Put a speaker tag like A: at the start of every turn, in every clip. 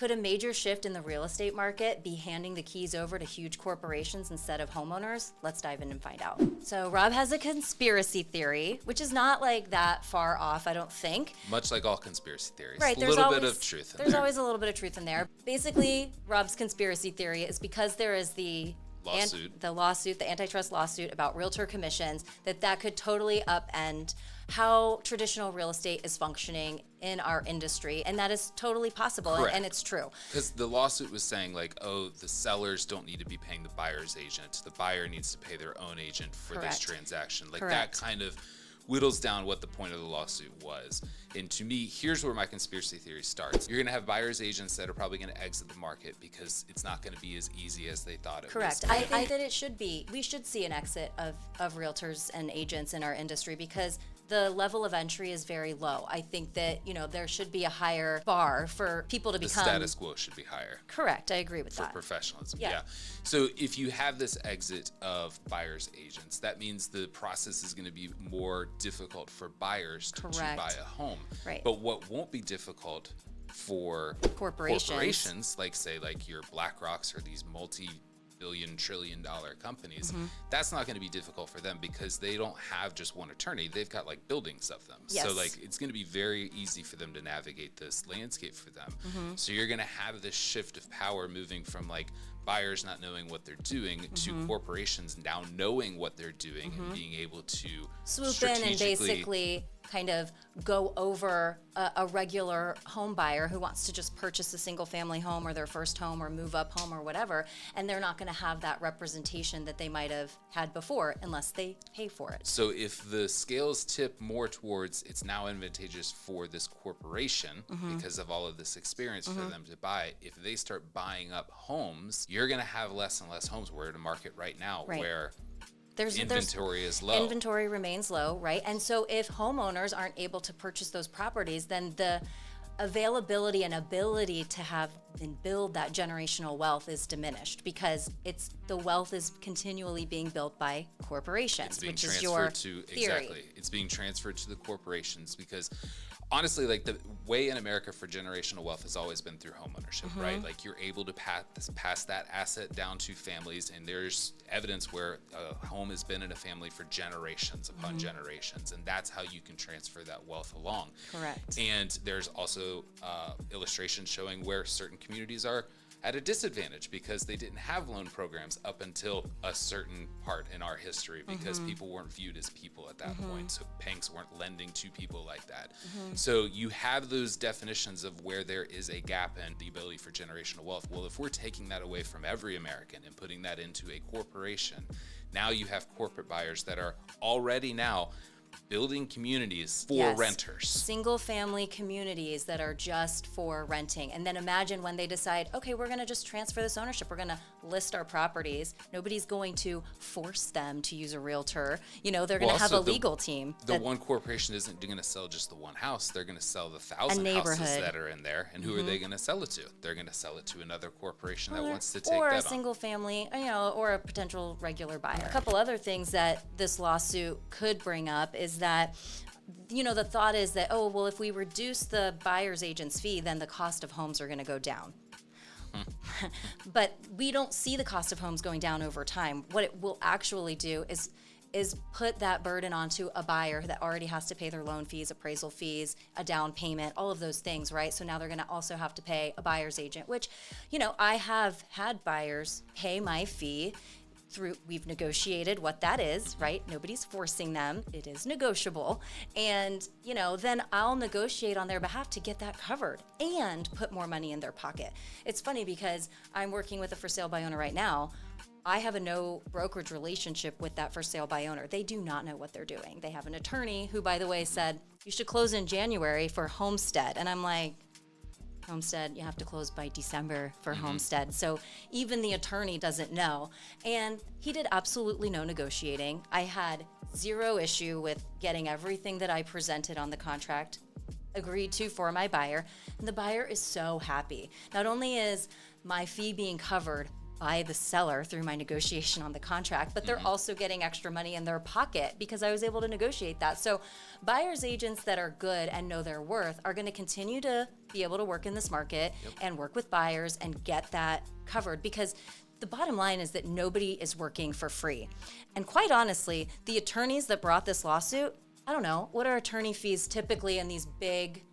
A: Could a major shift in the real estate market be handing the keys over to huge corporations instead of homeowners? Let's dive in and find out. So Rob has a conspiracy theory, which is not like that far off, I don't think.
B: Much like all conspiracy theories.
A: Right,
B: a little bit of truth in there.
A: There's always a little bit of truth in there. Basically, Rob's conspiracy theory is because there is the lawsuit, the antitrust lawsuit about realtor commissions, that could totally upend how traditional real estate is functioning in our industry. And that is totally possible. And it's true.
B: Because the lawsuit was saying like, oh, the sellers don't need to be paying the buyer's agent. The buyer needs to pay their own agent for this transaction. Like that kind of whittles down what the point of the lawsuit was. And to me, here's where my conspiracy theory starts. You're going to have buyer's agents that are probably going to exit the market because it's not going to be as easy as they thought it was.
A: I think that it should be. We should see an exit of realtors and agents in our industry because the level of entry is very low. I think that, there should be a higher bar for people to become...
B: The status quo should be higher.
A: Correct. I agree with that.
B: For professionalism. Yeah. So if you have this exit of buyer's agents, that means the process is going to be more difficult for buyers to buy a home.
A: Right.
B: But what won't be difficult for corporations like your BlackRocks or these multi-billion, trillion-dollar companies, that's not going to be difficult for them because they don't have just one attorney. They've got buildings of them.
A: Yes.
B: So it's going to be very easy for them to navigate this landscape for them. So you're going to have this shift of power moving from buyers not knowing what they're doing to corporations now knowing what they're doing and being able to
A: swoop in and basically kind of go over a regular home buyer who wants to just purchase a single family home or their first home or move up home or whatever, and they're not going to have that representation that they might have had before unless they pay for it.
B: So if the scales tip more towards it's now advantageous for this corporation because of all of this experience for them to buy, if they start buying up homes, you're going to have less and less homes. We're in a market right now where inventory is low.
A: Inventory remains low, right? And so if homeowners aren't able to purchase those properties, then the availability and ability to have and build that generational wealth is diminished because the wealth is continually being built by corporations, which is your theory.
B: Exactly. It's being transferred to the corporations because honestly, the way in America for generational wealth has always been through home ownership, right? You're able to pass that asset down to families, and there's evidence where a home has been in a family for generations upon generations, and that's how you can transfer that wealth along.
A: Correct.
B: And there's also illustrations showing where certain communities are at a disadvantage because they didn't have loan programs up until a certain part in our history because people weren't viewed as people at that point. So banks weren't lending to people like that. So you have those definitions of where there is a gap in the ability for generational wealth. Well, if we're taking that away from every American and putting that into a corporation, now you have corporate buyers that are already now building communities for renters.
A: Single family communities that are just for renting. And then imagine when they decide, okay, we're going to just transfer this ownership. We're going to list our properties. Nobody's going to force them to use a realtor. They're going to have a legal team.
B: The one corporation isn't going to sell just the one house. They're going to sell the 1,000 houses that are in there. And who are they going to sell it to? They're going to sell it to another corporation that wants to take that on.
A: Or a single family, or a potential regular buyer. A couple other things that this lawsuit could bring up is that the thought is that, if we reduce the buyer's agent's fee, then the cost of homes are going to go down. But we don't see the cost of homes going down over time. What it will actually do is put that burden onto a buyer that already has to pay their loan fees, appraisal fees, a down payment, all of those things, right? So now they're going to also have to pay a buyer's agent, which, I have had buyers pay my fee. We've negotiated what that is, right? Nobody's forcing them. It is negotiable. And, then I'll negotiate on their behalf to get that covered and put more money in their pocket. It's funny because I'm working with a for sale by owner right now. I have a no brokerage relationship with that for sale by owner. They do not know what they're doing. They have an attorney who, by the way, said, you should close in January for homestead. And I'm like, homestead, you have to close by December for homestead. So even the attorney doesn't know. And he did absolutely no negotiating. I had zero issue with getting everything that I presented on the contract agreed to for my buyer. And the buyer is so happy. Not only is my fee being covered, by the seller through my negotiation on the contract, but they're also getting extra money in their pocket because I was able to negotiate that. So buyer's agents that are good and know their worth are going to continue to be able to work in this market and work with buyers and get that covered, because the bottom line is that nobody is working for free. And quite honestly, the attorneys that brought this lawsuit, I don't know, what are attorney fees typically in these big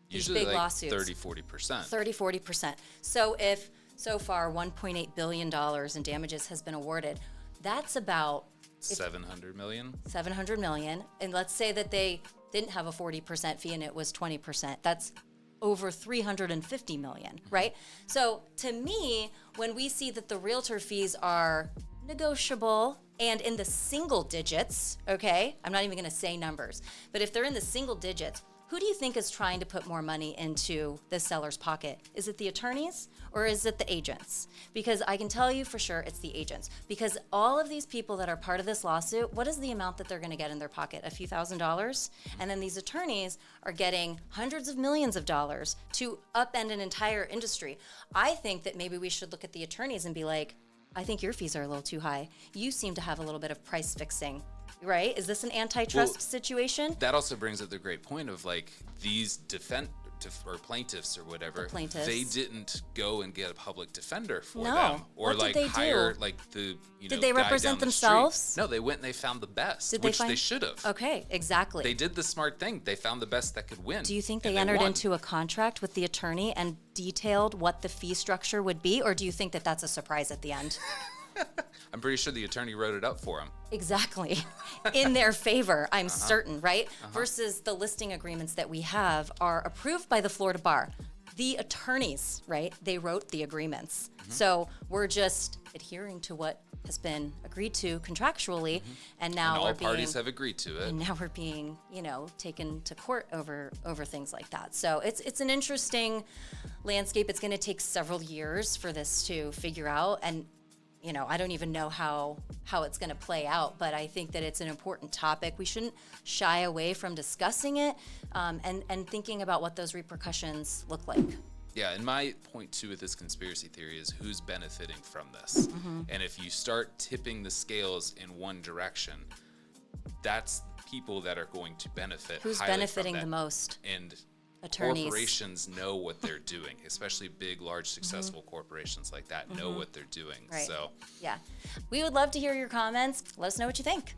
B: Usually like
A: lawsuits?
B: 30-40%.
A: 30-40%. So if so far $1.8 billion in damages has been awarded, that's about
B: 700 million.
A: 700 million. And let's say that they didn't have a 40% fee and it was 20%. That's over 350 million, right? So to me, when we see that the realtor fees are negotiable and in the single digits, okay, I'm not even gonna say numbers, but if they're in the single digits, who do you think is trying to put more money into the seller's pocket? Is it the attorneys or is it the agents? Because I can tell you for sure it's the agents. Because all of these people that are part of this lawsuit, what is the amount that they're gonna get in their pocket? A few $1,000s? And then these attorneys are getting hundreds of millions of dollars to upend an entire industry. I think that maybe we should look at the attorneys and be like, I think your fees are a little too high. You seem to have a little bit of price fixing. Right? Is this an antitrust situation?
B: That also brings up the great point of like these or plaintiffs or whatever.
A: Plaintiffs.
B: They didn't go and get a public defender for
A: No.
B: them, or
A: What did
B: like
A: they
B: hire
A: do?
B: like the
A: Did they
B: guy
A: represent
B: down the
A: themselves?
B: street. No, they went and they found the best,
A: Did
B: which
A: find-
B: they should have.
A: Okay, exactly.
B: They did the smart thing. They found the best that could win.
A: Do you think
B: and
A: they entered
B: won.
A: into a contract with the attorney and detailed what the fee structure would be, or do you think that that's a surprise at the end?
B: I'm pretty sure the attorney wrote it up for them.
A: Exactly. In their favor, I'm certain, right? Versus the listing agreements that we have are approved by the Florida Bar. The attorneys, right? They wrote the agreements. So we're just adhering to what has been agreed to contractually, and now
B: And all
A: we're being
B: parties have agreed to it.
A: and now we're being, taken to court over things like that. So it's an interesting landscape. It's going to take several years for this to figure out, and I don't even know how it's going to play out, but I think that it's an important topic. We shouldn't shy away from discussing it, and thinking about what those repercussions look like.
B: Yeah, and my point too with this conspiracy theory is who's benefiting from this. And if you start tipping the scales in one direction, that's people that are going to benefit.
A: Who's
B: highly
A: benefiting
B: from
A: the
B: that.
A: most?
B: And
A: Attorneys.
B: corporations know what they're doing, especially big, large, successful corporations like that know what they're doing.
A: Right.
B: So
A: Yeah. We would love to hear your comments. Let us know what you think.